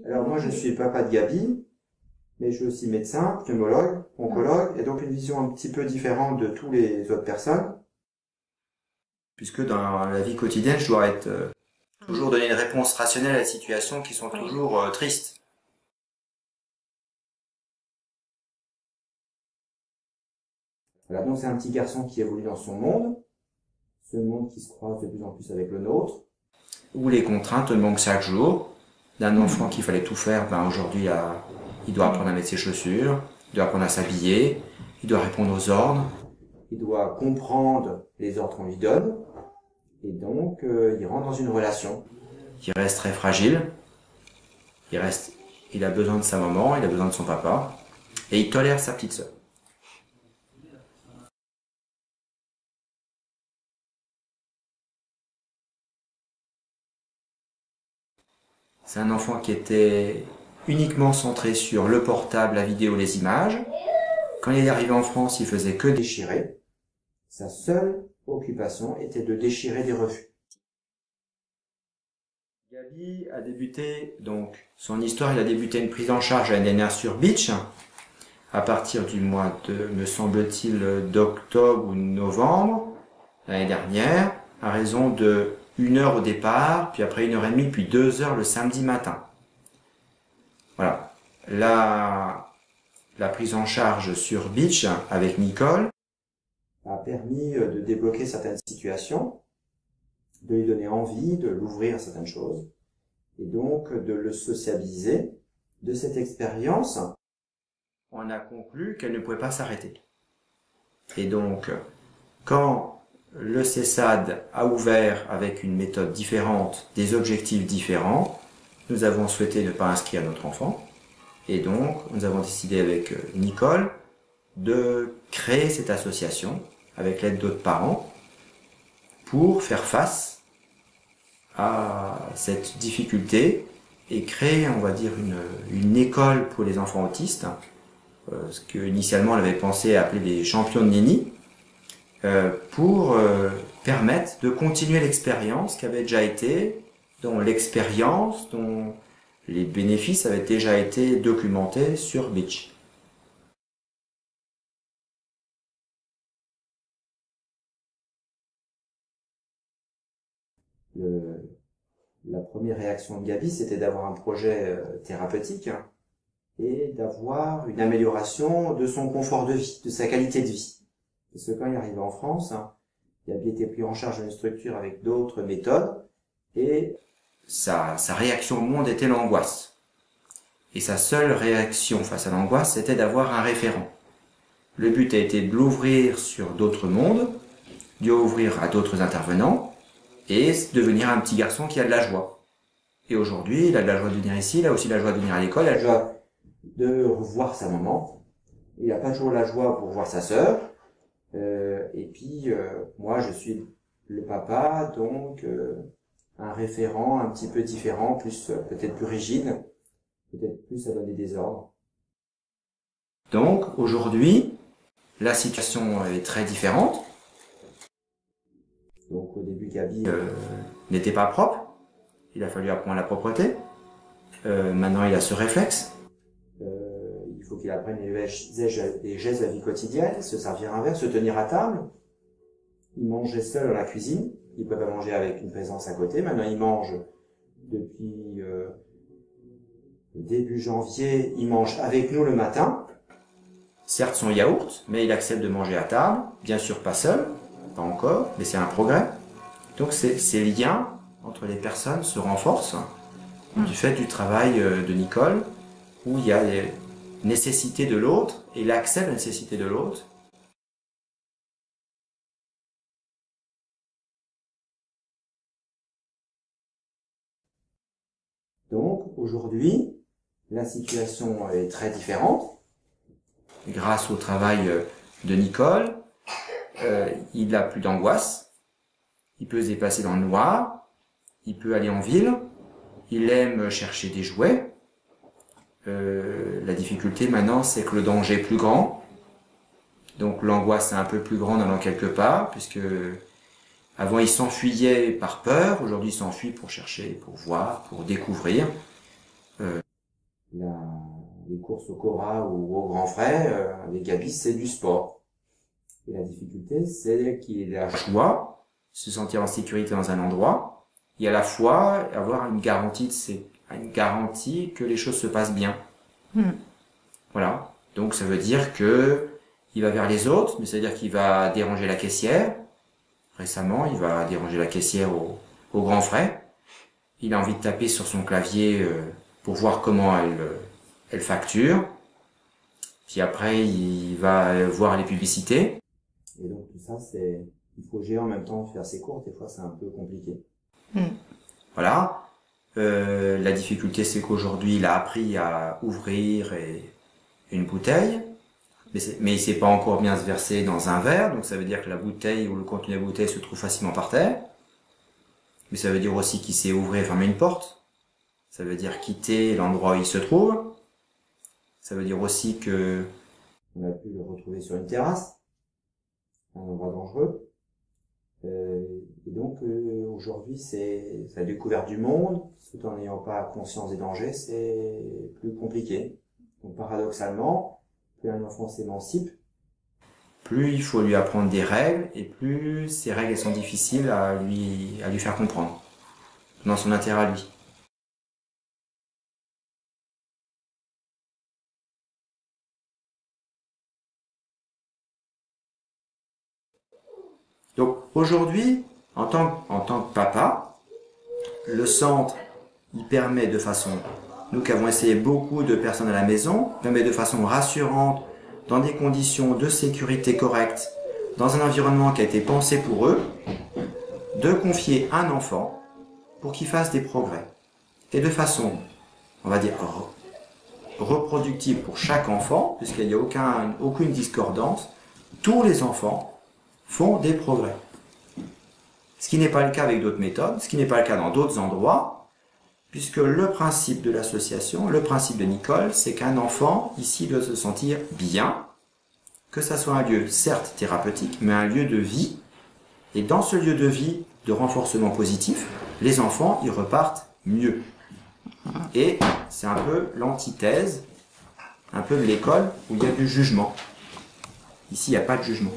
Alors moi je suis papa de Gabi, mais je suis aussi médecin, pneumologue, oncologue, et donc une vision un petit peu différente de toutes les autres personnes. Puisque dans la vie quotidienne, je dois être toujours donner une réponse rationnelle à des situations qui sont toujours tristes. Voilà, donc c'est un petit garçon qui évolue dans son monde, ce monde qui se croise de plus en plus avec le nôtre, où les contraintes manquent chaque jour. D'un enfant qu'il fallait tout faire, ben aujourd'hui il doit apprendre à mettre ses chaussures, il doit apprendre à s'habiller, il doit répondre aux ordres, il doit comprendre les ordres qu'on lui donne, et donc il rentre dans une relation qui reste très fragile. Il a besoin de sa maman, il a besoin de son papa, et il tolère sa petite sœur. C'est un enfant qui était uniquement centré sur le portable, la vidéo, les images. Quand il est arrivé en France, il faisait que déchirer. Sa seule occupation était de déchirer des refus. Gabi a débuté, donc, son histoire, il a débuté une prise en charge l'année dernière sur Beach, à partir du mois de, me semble-t-il, d'octobre ou novembre, l'année dernière, à raison de 1 heure au départ, puis après 1h30, puis 2 heures le samedi matin. Voilà. La prise en charge sur Beach avec Nicole a permis de débloquer certaines situations, de lui donner envie, de l'ouvrir à certaines choses, et donc de le sociabiliser. De cette expérience, on a conclu qu'elle ne pouvait pas s'arrêter. Et donc, quand le CESAD a ouvert avec une méthode différente, des objectifs différents, nous avons souhaité ne pas inscrire notre enfant. Et donc, nous avons décidé avec Nicole de créer cette association avec l'aide d'autres parents pour faire face à cette difficulté et créer, on va dire, une école pour les enfants autistes, ce qu'initialement on avait pensé appeler les champions de Nini, pour permettre de continuer l'expérience qui avait déjà été, dont l'expérience, dont les bénéfices avaient déjà été documentés sur Beach. La première réaction de Gabi, c'était d'avoir un projet thérapeutique et d'avoir une amélioration de son confort de vie, de sa qualité de vie. Parce que quand il arrivait en France, Gabi était pris en charge dans une structure avec d'autres méthodes et sa réaction au monde était l'angoisse. Et sa seule réaction face à l'angoisse, c'était d'avoir un référent. Le but a été de l'ouvrir sur d'autres mondes, de l'ouvrir à d'autres intervenants, et devenir un petit garçon qui a de la joie. Et aujourd'hui, il a de la joie de venir ici, il a aussi de la joie de venir à l'école, il a de la joie de revoir sa maman, il n'a pas toujours la joie pour voir sa sœur, et puis moi je suis le papa, donc un référent un petit peu différent, plus peut-être plus rigide, peut-être plus à donner des ordres. Donc aujourd'hui, la situation est très différente. Donc au début, Gabi n'était pas propre. Il a fallu apprendre la propreté. Maintenant, il a ce réflexe. Il faut qu'il apprenne les gestes de la vie quotidienne, se servir un verre, se tenir à table. Il mangeait seul dans la cuisine. Il ne pouvait pas manger avec une présence à côté. Maintenant, il mange depuis début janvier. Il mange avec nous le matin. Certes, son yaourt, mais il accepte de manger à table. Bien sûr, pas seul. Pas encore, mais c'est un progrès. Donc ces liens entre les personnes se renforcent du fait du travail de Nicole, où il y a les nécessités de l'autre et l'accès à la nécessité de l'autre. Donc aujourd'hui, la situation est très différente. Grâce au travail de Nicole, il n'a plus d'angoisse, il peut se déplacer dans le noir, il peut aller en ville, il aime chercher des jouets. La difficulté maintenant, c'est que le danger est plus grand, donc l'angoisse est un peu plus grande allant quelque part, puisque avant il s'enfuyait par peur, aujourd'hui il s'enfuit pour chercher, pour voir, pour découvrir. les courses au Cora ou au Grand Frais, les gabis, c'est du sport. Et la difficulté, c'est qu'il y a le choix, se sentir en sécurité dans un endroit, et à la fois avoir une garantie que les choses se passent bien. Voilà. Donc ça veut dire que il va vers les autres, mais ça veut dire qu'il va déranger la caissière. Récemment, il va déranger la caissière au Grand Frais. Il a envie de taper sur son clavier pour voir comment elle facture. Puis après, il va voir les publicités. Et donc tout ça, il faut gérer en même temps, faire ses cours. Des fois, c'est un peu compliqué. Voilà. La difficulté, c'est qu'aujourd'hui, il a appris à ouvrir une bouteille. Mais il sait pas encore bien se verser dans un verre, donc ça veut dire que la bouteille ou le contenu de la bouteille se trouve facilement par terre. Mais ça veut dire aussi qu'il sait ouvrir et fermer une porte. Ça veut dire quitter l'endroit où il se trouve. Ça veut dire aussi que on a pu le retrouver sur une terrasse, un endroit dangereux. Et donc aujourd'hui, c'est la découverte du monde, tout en n'ayant pas conscience des dangers, c'est plus compliqué. Donc paradoxalement, plus un enfant s'émancipe, plus il faut lui apprendre des règles, et plus ces règles elles sont difficiles à lui faire comprendre, dans son intérêt à lui. Donc aujourd'hui, en tant que papa, le centre, il permet de façon, nous qui avons essayé beaucoup de personnes à la maison, permet de façon rassurante, dans des conditions de sécurité correctes, dans un environnement qui a été pensé pour eux, de confier un enfant pour qu'il fasse des progrès. Et de façon, on va dire, reproductible pour chaque enfant, puisqu'il n'y a aucune discordance, tous les enfants font des progrès. Ce qui n'est pas le cas avec d'autres méthodes, ce qui n'est pas le cas dans d'autres endroits, puisque le principe de l'association, le principe de Nicole, c'est qu'un enfant, ici, doit se sentir bien, que ça soit un lieu, certes thérapeutique, mais un lieu de vie. Et dans ce lieu de vie, de renforcement positif, les enfants, ils repartent mieux. Et c'est un peu l'antithèse, un peu de l'école où il y a du jugement. Ici, il n'y a pas de jugement.